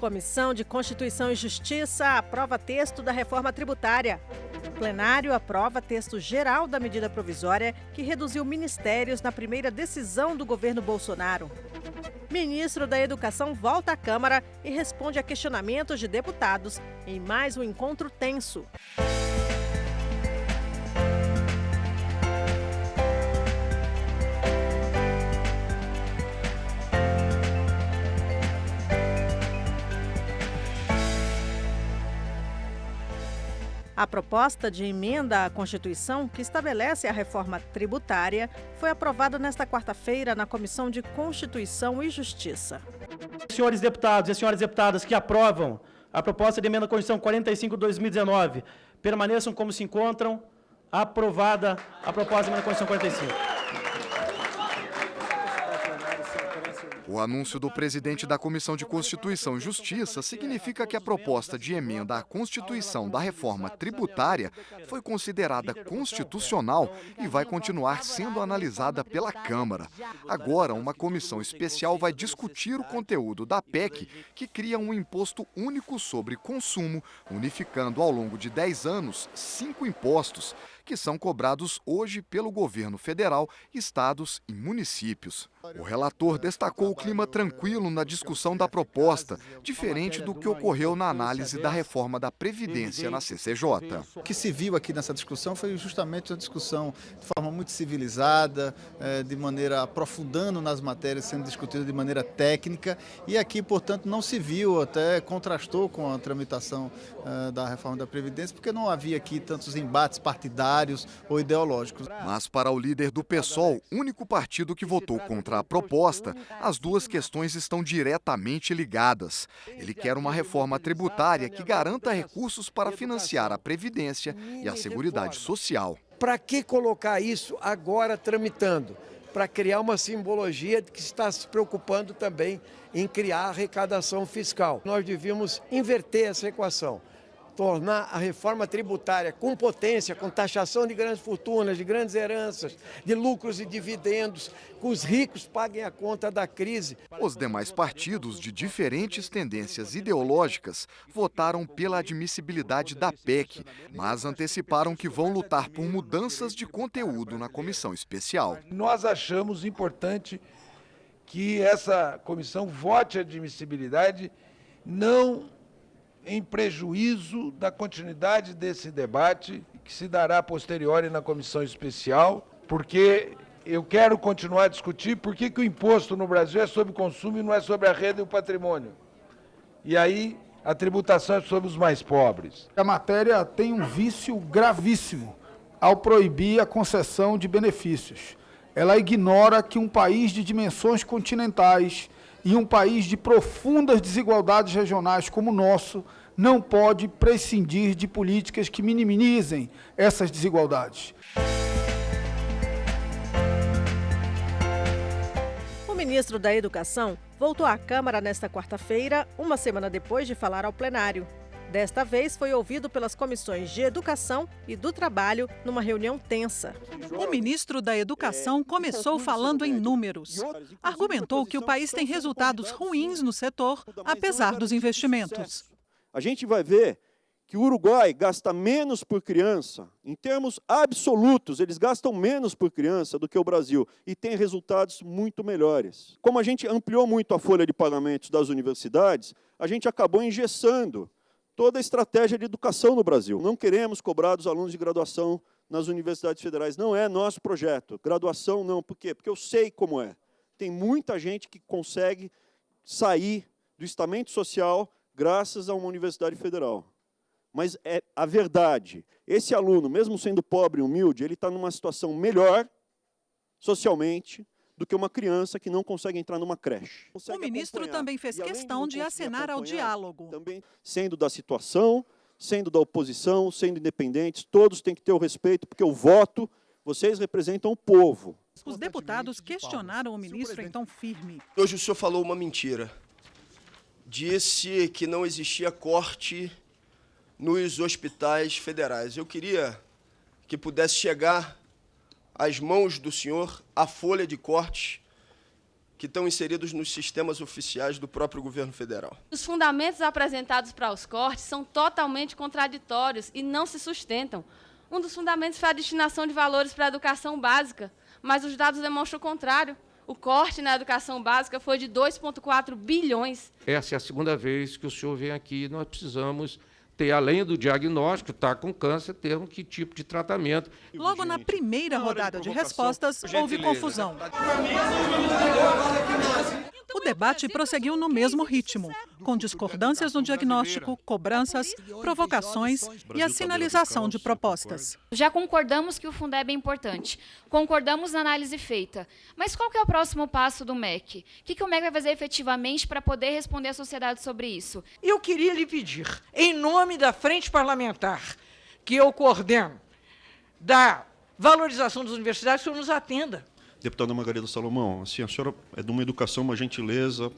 Comissão de Constituição e Justiça aprova texto da reforma tributária. O plenário aprova texto geral da medida provisória que reduziu ministérios na primeira decisão do governo Bolsonaro. Ministro da Educação volta à Câmara e responde a questionamentos de deputados em mais um encontro tenso. A proposta de emenda à Constituição, que estabelece a reforma tributária, foi aprovada nesta quarta-feira na Comissão de Constituição e Justiça. Senhores deputados e senhoras deputadas que aprovam a proposta de emenda à Constituição 45/2019, permaneçam como se encontram. Aprovada a proposta de emenda à Constituição 45. O anúncio do presidente da Comissão de Constituição e Justiça significa que a proposta de emenda à Constituição da reforma tributária foi considerada constitucional e vai continuar sendo analisada pela Câmara. Agora, uma comissão especial vai discutir o conteúdo da PEC, que cria um imposto único sobre consumo, unificando ao longo de 10 anos 5 impostos, que são cobrados hoje pelo governo federal, estados e municípios. O relator destacou o clima tranquilo na discussão da proposta, diferente do que ocorreu na análise da reforma da Previdência na CCJ. O que se viu aqui nessa discussão foi justamente uma discussão de forma muito civilizada, de maneira aprofundando nas matérias, sendo discutida de maneira técnica, e aqui, portanto, não se viu, até contrastou com a tramitação da reforma da Previdência, porque não havia aqui tantos embates partidários ou ideológicos. Mas para o líder do PSOL, único partido que votou contra a proposta, as duas questões estão diretamente ligadas. Ele quer uma reforma tributária que garanta recursos para financiar a Previdência e a Seguridade Social. Para que colocar isso agora tramitando? Para criar uma simbologia de que está se preocupando também em criar arrecadação fiscal. Nós devíamos inverter essa equação. Tornar a reforma tributária com potência, com taxação de grandes fortunas, de grandes heranças, de lucros e dividendos, que os ricos paguem a conta da crise. Os demais partidos de diferentes tendências ideológicas votaram pela admissibilidade da PEC, mas anteciparam que vão lutar por mudanças de conteúdo na comissão especial. Nós achamos importante que essa comissão vote a admissibilidade, não em prejuízo da continuidade desse debate, que se dará a posteriori na comissão especial, porque eu quero continuar a discutir por que o imposto no Brasil é sobre o consumo e não é sobre a renda e o patrimônio. E aí a tributação é sobre os mais pobres. A matéria tem um vício gravíssimo ao proibir a concessão de benefícios. Ela ignora que um país de dimensões continentais e um país de profundas desigualdades regionais como o nosso não pode prescindir de políticas que minimizem essas desigualdades. O ministro da Educação voltou à Câmara nesta quarta-feira, uma semana depois de falar ao plenário. Desta vez, foi ouvido pelas comissões de Educação e do Trabalho numa reunião tensa. O ministro da Educação começou falando em números. Argumentou que o país tem resultados ruins no setor, apesar dos investimentos. A gente vai ver que o Uruguai gasta menos por criança, em termos absolutos, eles gastam menos por criança do que o Brasil e tem resultados muito melhores. Como a gente ampliou muito a folha de pagamentos das universidades, a gente acabou engessando toda a estratégia de educação no Brasil. Não queremos cobrar dos alunos de graduação nas universidades federais. Não é nosso projeto. Graduação não. Por quê? Porque eu sei como é. Tem muita gente que consegue sair do estamento social graças a uma universidade federal. Mas é a verdade. Esse aluno, mesmo sendo pobre e humilde, ele está numa situação melhor socialmente do que uma criança que não consegue entrar numa creche. O ministro também fez questão de acenar ao diálogo. Também, sendo da situação, sendo da oposição, sendo independentes, todos têm que ter o respeito, porque o voto, vocês representam o povo. Os deputados questionaram o ministro em tom firme. Hoje o senhor falou uma mentira. Disse que não existia corte nos hospitais federais. Eu queria que pudesse chegar às mãos do senhor a folha de corte que que estão inseridos nos sistemas oficiais do próprio governo federal. Os fundamentos apresentados para os cortes são totalmente contraditórios e não se sustentam. Um dos fundamentos foi a destinação de valores para a educação básica, mas os dados demonstram o contrário. O corte na educação básica foi de 2,4 bilhões. Essa é a segunda vez que o senhor vem aqui. Nós precisamos ter, além do diagnóstico, está com câncer, ter que tipo de tratamento. Logo na primeira rodada de respostas, houve confusão. O debate prosseguiu no mesmo ritmo, com discordâncias no diagnóstico, cobranças, provocações e a sinalização de propostas. Já concordamos que o Fundeb é importante, concordamos na análise feita, mas qual que é o próximo passo do MEC? O que o MEC vai fazer efetivamente para poder responder à sociedade sobre isso? Eu queria lhe pedir, em nome da Frente Parlamentar, que eu coordeno, da valorização das universidades, que o senhor nos atenda. Deputada Margarida Salomão, assim, a senhora é de uma educação, uma gentileza,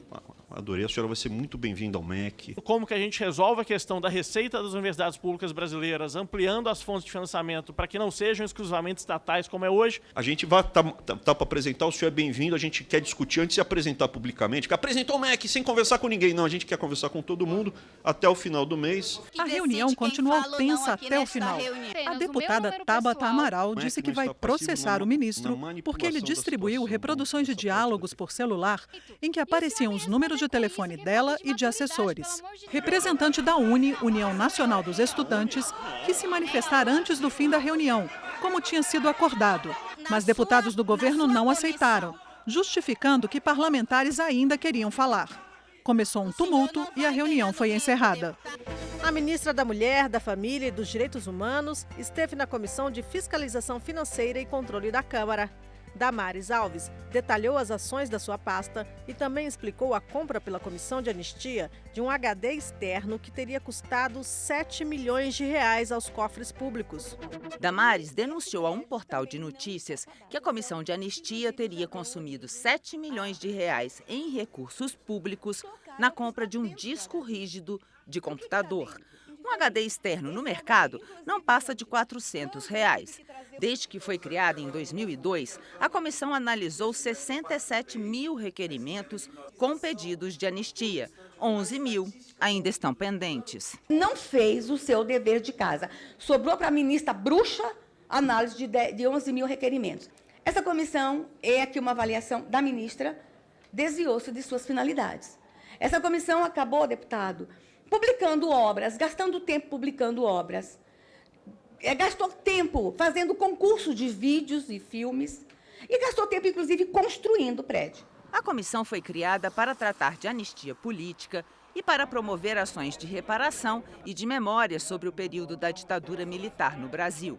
adorei, a senhora vai ser muito bem-vinda ao MEC. Como que a gente resolve a questão da receita das universidades públicas brasileiras, ampliando as fontes de financiamento para que não sejam exclusivamente estatais como é hoje? A gente vai tá para apresentar, o senhor é bem-vindo, a gente quer discutir antes de se apresentar publicamente, que apresentou o MEC sem conversar com ninguém, não, a gente quer conversar com todo mundo até o final do mês. A reunião continuou tensa até o final. A deputada Tabata Amaral disse que vai processar o ministro porque ele distribuiu reproduções de diálogos por celular em que apareciam os números de telefone dela e de assessores. Representante da União Nacional dos Estudantes, quis se manifestar antes do fim da reunião, como tinha sido acordado, mas deputados do governo não aceitaram, justificando que parlamentares ainda queriam falar. Começou um tumulto e a reunião foi encerrada. A ministra da Mulher, da Família e dos Direitos Humanos esteve na Comissão de Fiscalização Financeira e Controle da Câmara. Damares Alves detalhou as ações da sua pasta e também explicou a compra pela Comissão de Anistia de um HD externo que teria custado 7 milhões de reais aos cofres públicos. Damares denunciou a um portal de notícias que a Comissão de Anistia teria consumido 7 milhões de reais em recursos públicos na compra de um disco rígido de computador. Um HD externo no mercado não passa de R$ 400 reais. Desde que foi criada em 2002, a comissão analisou 67 mil requerimentos com pedidos de anistia. 11 mil ainda estão pendentes. Não fez o seu dever de casa. Sobrou para a ministra bruxa análise de 11 mil requerimentos. Essa comissão é aqui uma avaliação da ministra, desviou-se de suas finalidades. Essa comissão acabou, deputado, publicando obras, gastando tempo publicando obras. Gastou tempo fazendo concurso de vídeos e filmes e gastou tempo, inclusive, construindo o prédio. A comissão foi criada para tratar de anistia política e para promover ações de reparação e de memória sobre o período da ditadura militar no Brasil.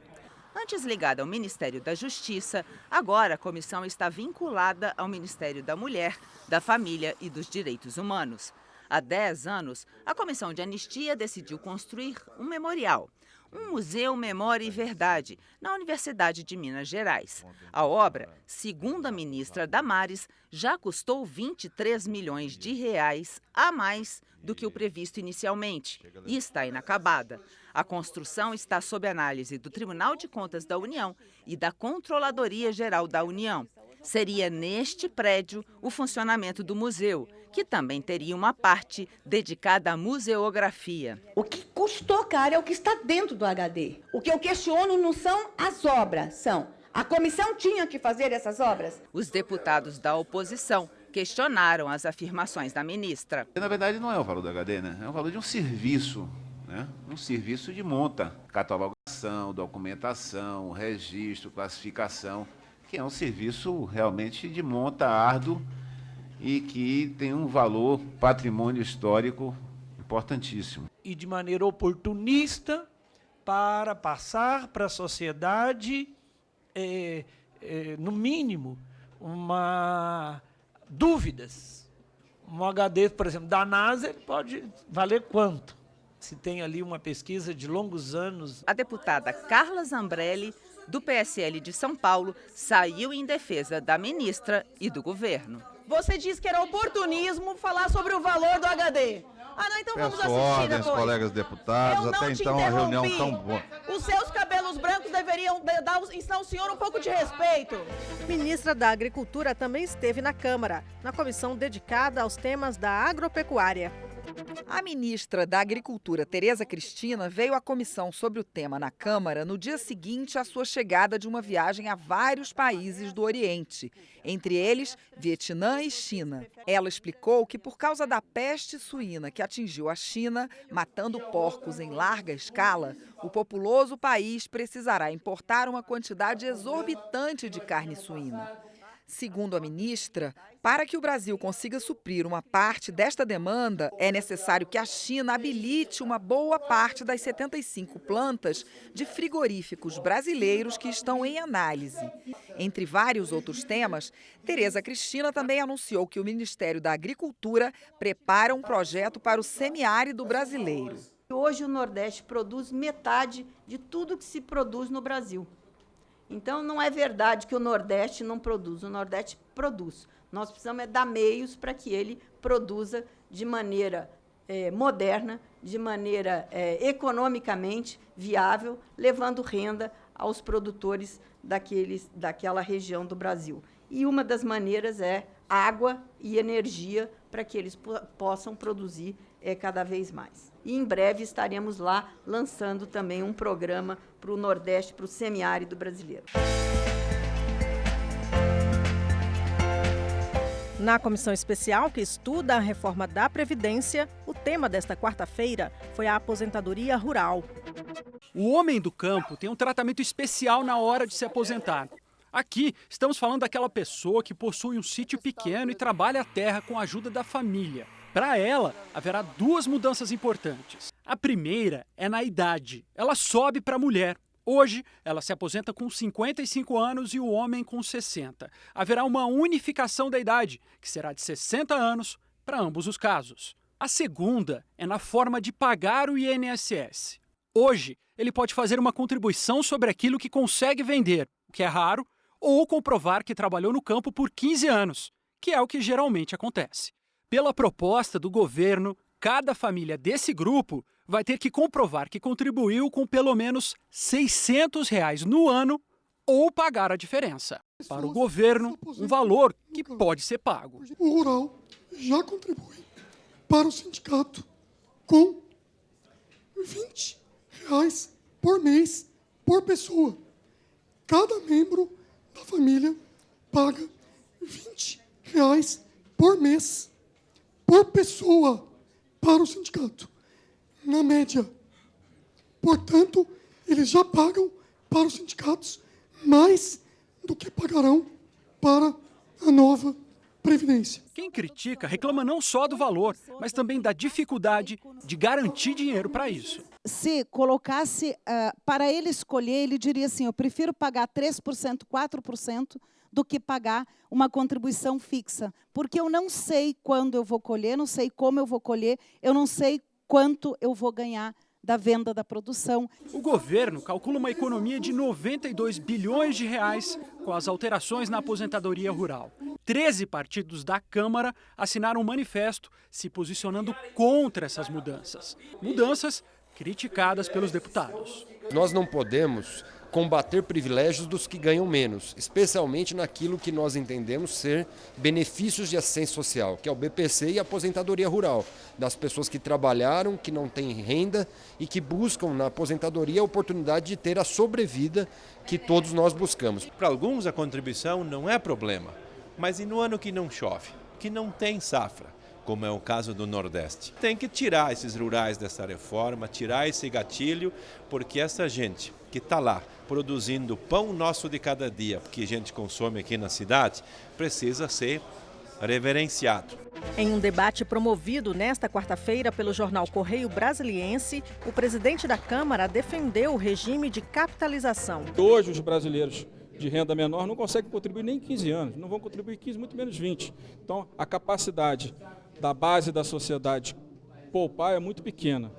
Antes ligada ao Ministério da Justiça, agora a comissão está vinculada ao Ministério da Mulher, da Família e dos Direitos Humanos. Há 10 anos, a Comissão de Anistia decidiu construir um memorial, um Museu Memória e Verdade, na Universidade de Minas Gerais. A obra, segundo a ministra Damares, já custou 23 milhões de reais a mais do que o previsto inicialmente e está inacabada. A construção está sob análise do Tribunal de Contas da União e da Controladoria Geral da União. Seria neste prédio o funcionamento do museu, que também teria uma parte dedicada à museografia. O que custou caro é o que está dentro do HD. O que eu questiono não são as obras, a comissão tinha que fazer essas obras. Os deputados da oposição questionaram as afirmações da ministra. Na verdade, não é o valor do HD, né? É o valor de um serviço, né? Um serviço de monta, catalogação, documentação, registro, classificação, que é um serviço realmente de monta árduo e que tem um valor patrimônio histórico importantíssimo. E de maneira oportunista para passar para a sociedade, no mínimo, dúvidas. Um HD, por exemplo, da NASA, ele pode valer quanto? Se tem ali uma pesquisa de longos anos. A deputada Carla Zambelli, do PSL de São Paulo, saiu em defesa da ministra e do governo. Você disse que era oportunismo falar sobre o valor do HD. Ah, não, então vamos Peço assistir ordens, depois. colegas deputados, até então a reunião tão boa. Os seus cabelos brancos deveriam ensinar o senhor um pouco de respeito. Ministra da Agricultura também esteve na Câmara, na comissão dedicada aos temas da agropecuária. A ministra da Agricultura, Tereza Cristina, veio à comissão sobre o tema na Câmara no dia seguinte à sua chegada de uma viagem a vários países do Oriente, entre eles Vietnã e China. Ela explicou que por causa da peste suína que atingiu a China, matando porcos em larga escala, o populoso país precisará importar uma quantidade exorbitante de carne suína. Segundo a ministra, para que o Brasil consiga suprir uma parte desta demanda, é necessário que a China habilite uma boa parte das 75 plantas de frigoríficos brasileiros que estão em análise. Entre vários outros temas, Tereza Cristina também anunciou que o Ministério da Agricultura prepara um projeto para o semiárido brasileiro. Hoje o Nordeste produz metade de tudo que se produz no Brasil. Então, não é verdade que o Nordeste não produz. O Nordeste produz. Nós precisamos dar meios para que ele produza de maneira moderna, de maneira economicamente viável, levando renda aos produtores daquela região do Brasil. E uma das maneiras é água e energia para que eles possam produzir cada vez mais. E em breve estaremos lá lançando também um programa para o Nordeste, para o semiárido brasileiro. Na comissão especial que estuda a reforma da Previdência, o tema desta quarta-feira foi a aposentadoria rural. O homem do campo tem um tratamento especial na hora de se aposentar. Aqui estamos falando daquela pessoa que possui um sítio pequeno e trabalha a terra com a ajuda da família. Para ela, haverá duas mudanças importantes. A primeira é na idade. Ela sobe para a mulher. Hoje, ela se aposenta com 55 anos e o homem com 60. Haverá uma unificação da idade, que será de 60 anos para ambos os casos. A segunda é na forma de pagar o INSS. Hoje, ele pode fazer uma contribuição sobre aquilo que consegue vender, o que é raro, ou comprovar que trabalhou no campo por 15 anos, que é o que geralmente acontece. Pela proposta do governo, cada família desse grupo vai ter que comprovar que contribuiu com pelo menos R$ 600 no ano ou pagar a diferença. Para o governo, um valor que pode ser pago. O rural já contribui para o sindicato com R$ 20 por mês por pessoa. Cada membro da família paga R$ 20 por mês por pessoa para o sindicato, na média. Portanto, eles já pagam para os sindicatos mais do que pagarão para a nova Previdência. Quem critica reclama não só do valor, mas também da dificuldade de garantir dinheiro para isso. Se colocasse para ele escolher, ele diria assim, eu prefiro pagar 3%, 4%, do que pagar uma contribuição fixa. Porque eu não sei quando eu vou colher, não sei como eu vou colher, eu não sei quanto eu vou ganhar da venda da produção. O governo calcula uma economia de 92 bilhões de reais com as alterações na aposentadoria rural. 13 partidos da Câmara assinaram um manifesto se posicionando contra essas mudanças. Mudanças criticadas pelos deputados. Nós não podemos combater privilégios dos que ganham menos, especialmente naquilo que nós entendemos ser benefícios de assistência social, que é o BPC e a aposentadoria rural, das pessoas que trabalharam, que não têm renda e que buscam na aposentadoria a oportunidade de ter a sobrevida que todos nós buscamos. Para alguns a contribuição não é problema, mas e no ano que não chove, que não tem safra, como é o caso do Nordeste? Tem que tirar esses rurais dessa reforma, tirar esse gatilho, porque essa gente que está lá produzindo pão nosso de cada dia, que a gente consome aqui na cidade, precisa ser reverenciado. Em um debate promovido nesta quarta-feira pelo jornal Correio Brasiliense, o presidente da Câmara defendeu o regime de capitalização. Hoje os brasileiros de renda menor não conseguem contribuir nem 15 anos, não vão contribuir 15, muito menos 20. Então a capacidade da base da sociedade poupar é muito pequena.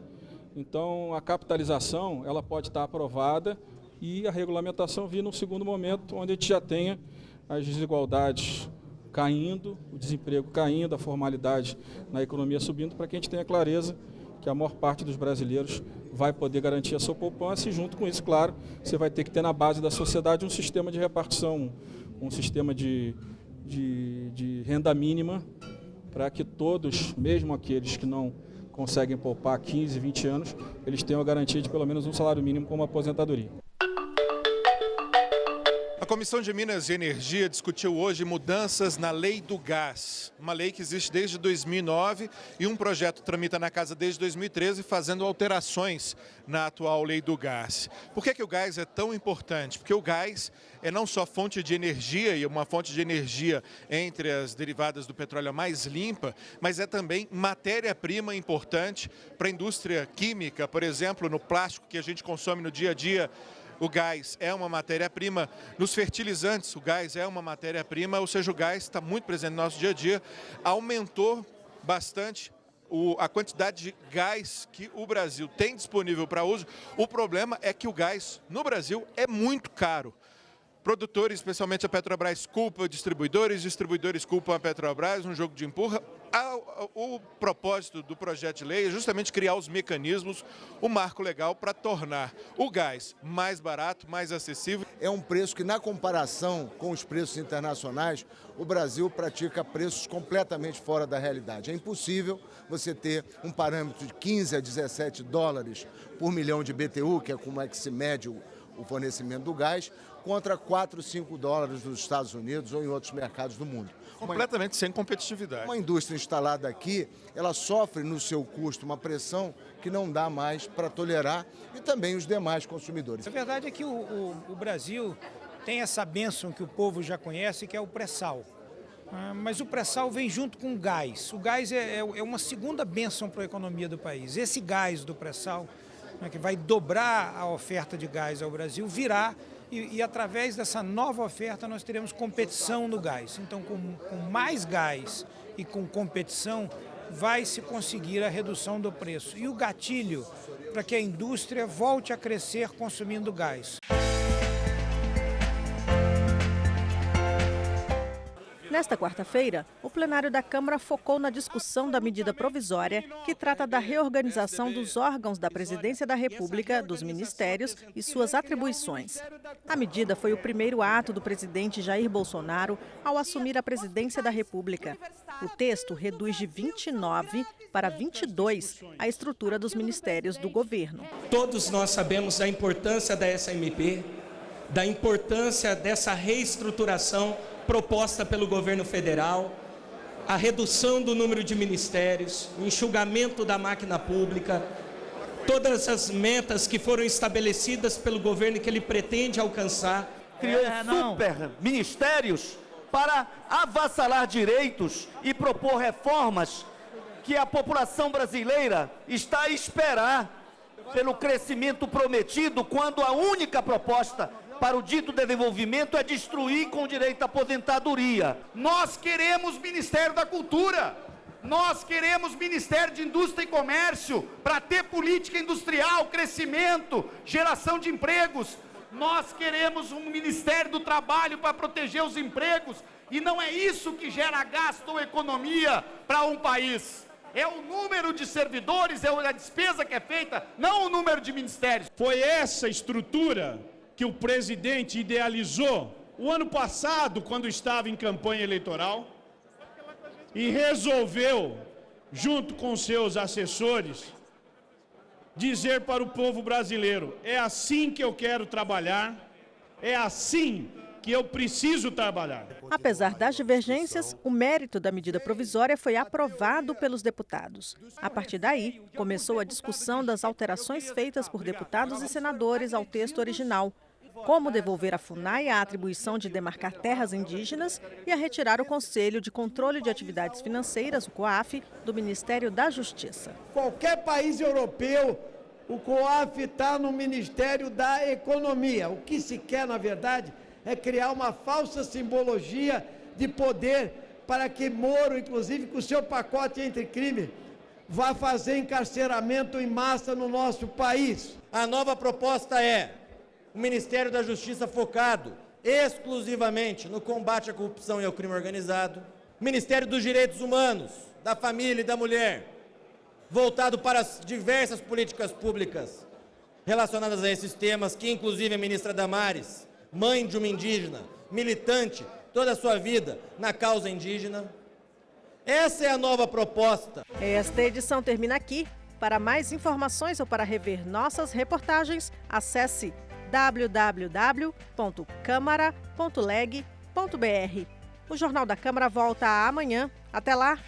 Então a capitalização ela pode estar aprovada e a regulamentação vir num segundo momento, onde a gente já tenha as desigualdades caindo, o desemprego caindo, a formalidade na economia subindo, para que a gente tenha clareza que a maior parte dos brasileiros vai poder garantir a sua poupança e, junto com isso, claro, você vai ter que ter na base da sociedade um sistema de repartição, um sistema de renda mínima, para que todos, mesmo aqueles que não conseguem poupar 15, 20 anos, eles tenham a garantia de pelo menos um salário mínimo como aposentadoria. A Comissão de Minas e Energia discutiu hoje mudanças na Lei do Gás, uma lei que existe desde 2009 e um projeto tramita na Casa desde 2013, fazendo alterações na atual Lei do Gás. Por que o gás é tão importante? Porque o gás é não só fonte de energia e uma fonte de energia entre as derivadas do petróleo mais limpa, mas é também matéria-prima importante para a indústria química, por exemplo, no plástico que a gente consome no dia a dia. O gás é uma matéria-prima, nos fertilizantes o gás é uma matéria-prima, ou seja, o gás está muito presente no nosso dia a dia, aumentou bastante a quantidade de gás que o Brasil tem disponível para uso. O problema é que o gás no Brasil é muito caro. Produtores, especialmente a Petrobras, culpam distribuidores, distribuidores culpam a Petrobras, um jogo de empurra. O propósito do projeto de lei é justamente criar os mecanismos, o marco legal para tornar o gás mais barato, mais acessível. É um preço que, na comparação com os preços internacionais, o Brasil pratica preços completamente fora da realidade. É impossível você ter um parâmetro de 15 a 17 dólares por milhão de BTU, que é como é que se mede o fornecimento do gás, contra 4, 5 dólares nos Estados Unidos ou em outros mercados do mundo. Completamente sem competitividade. Uma indústria instalada aqui, ela sofre no seu custo uma pressão que não dá mais para tolerar, e também os demais consumidores. A verdade é que o Brasil tem essa bênção que o povo já conhece, que é o pré-sal. Mas o pré-sal vem junto com o gás. O gás é uma segunda bênção para a economia do país. Esse gás do pré-sal, que vai dobrar a oferta de gás ao Brasil, virá e através dessa nova oferta nós teremos competição no gás. Então, com mais gás e com competição, vai se conseguir a redução do preço. E o gatilho para que a indústria volte a crescer consumindo gás. Nesta quarta-feira, o plenário da Câmara focou na discussão da medida provisória que trata da reorganização dos órgãos da Presidência da República, dos ministérios e suas atribuições. A medida foi o primeiro ato do presidente Jair Bolsonaro ao assumir a presidência da República. O texto reduz de 29 para 22 a estrutura dos ministérios do governo. Todos nós sabemos da importância da SMP, da importância dessa reestruturação proposta pelo governo federal, a redução do número de ministérios, o enxugamento da máquina pública, todas as metas que foram estabelecidas pelo governo e que ele pretende alcançar. Criou super ministérios para avassalar direitos e propor reformas que a população brasileira está a esperar pelo crescimento prometido, quando a única proposta para o dito desenvolvimento é destruir com direito à aposentadoria. Nós queremos Ministério da Cultura, nós queremos Ministério de Indústria e Comércio, para ter política industrial, crescimento, geração de empregos. Nós queremos um Ministério do Trabalho para proteger os empregos, e não é isso que gera gasto ou economia para um país. É o número de servidores, é a despesa que é feita, não o número de ministérios. Foi essa estrutura que o presidente idealizou o ano passado, quando estava em campanha eleitoral, e resolveu, junto com seus assessores, dizer para o povo brasileiro: é assim que eu quero trabalhar, é assim que eu preciso trabalhar. Apesar das divergências, o mérito da medida provisória foi aprovado pelos deputados. A partir daí, começou a discussão das alterações feitas por deputados e senadores ao texto original, como devolver à FUNAI a atribuição de demarcar terras indígenas e a retirar o Conselho de Controle de Atividades Financeiras, o COAF, do Ministério da Justiça. Qualquer país europeu, o COAF está no Ministério da Economia. O que se quer, na verdade, é criar uma falsa simbologia de poder para que Moro, inclusive com o seu pacote anticrime, vá fazer encarceramento em massa no nosso país. A nova proposta é o Ministério da Justiça focado exclusivamente no combate à corrupção e ao crime organizado. Ministério dos Direitos Humanos, da Família e da Mulher, voltado para as diversas políticas públicas relacionadas a esses temas, que inclusive a ministra Damares, mãe de uma indígena, militante toda a sua vida na causa indígena. Essa é a nova proposta. Esta edição termina aqui. Para mais informações ou para rever nossas reportagens, acesse www.câmara.leg.br. O Jornal da Câmara volta amanhã. Até lá!